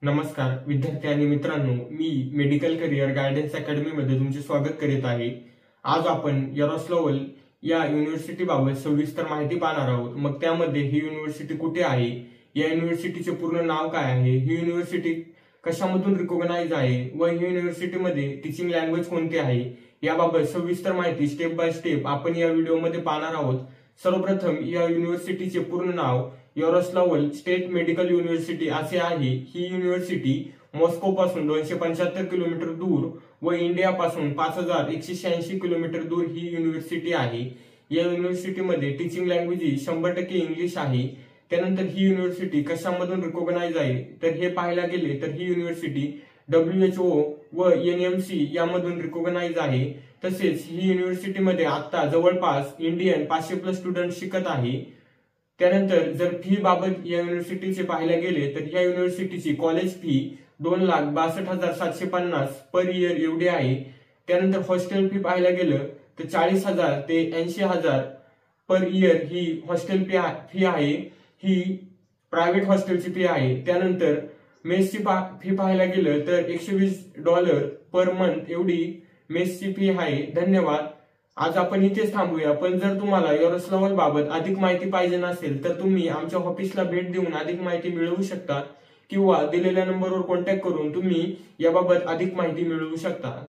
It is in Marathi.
नमस्कार विद्यार्थी आणि मित्रांनो, मी मेडिकल करिअर गायडन्स अकॅडमी मध्ये तुमचे स्वागत करीत आहे। आज आपण यारोस्लावल या युनिव्हर्सिटी बाबत सविस्तर माहिती पाहणार आहोत। मग त्यामध्ये ही युनिव्हर्सिटी कुठे आहे, या युनिव्हर्सिटीचे पूर्ण नाव काय आहे, ही युनिव्हर्सिटी कशामधून रिकॉग्नाइज आहे व ही युनिव्हर्सिटीमध्ये टीचिंग लँग्वेज कोणती आहे, याबाबत सविस्तर माहिती स्टेप बाय स्टेप आपण या व्हिडिओमध्ये पाहणार आहोत। सर्वप्रथम या युनिव्हर्सिटीचे पूर्ण नाव यारोस्लावल स्टेट मेडिकल युनिव्हर्सिटी असे आहे। ही युनिव्हर्सिटी मॉस्को पासून 275 किलोमीटर दूर व इंडिया पासून 5186 किलोमीटर दूर ही युनिव्हर्सिटी आहे। या युनिव्हर्सिटीमध्ये टीचिंग लँग्वेज 100% इंग्लिश आहे। त्यानंतर ही युनिव्हर्सिटी कशामधून रिकॉग्नाइज आहे, तर हे पाहायला गेले तर ही युनिव्हर्सिटी WHO व NMC यामधून रिकॉग्नाइज आहे। तसेच ही युनिव्हर्सिटीमध्ये आता जवळपास इंडियन 500+ स्टुडंट शिकत आहे। त्यानंतर जर फी बाबत या युनिव्हर्सिटीचे पाहायला गेले तर या युनिव्हर्सिटीची कॉलेज फी 2,62,750 पर इयर एवढी आहे। त्यानंतर हॉस्टेल फी पाहायला गेलं तर 40,000 ते 80,000 पर इयर ही हॉस्टेल फी आहे। ही प्रायव्हेट हॉस्टेलची फी आहे। त्यानंतर मेसची फी पाहायला गेलं तर $120 पर मंथ एवढी मेसची फी आहे। धन्यवाद। आज आपण इथेच थांबूया, पण जर तुम्हाला यारोस्लावल बाबत अधिक माहिती पाहिजे नसेल तर तुम्ही आमच्या ऑफिसला भेट देऊन अधिक माहिती मिळवू शकता किंवा दिलेल्या नंबरवर कॉन्टॅक्ट करून तुम्ही याबाबत अधिक माहिती मिळवू शकता।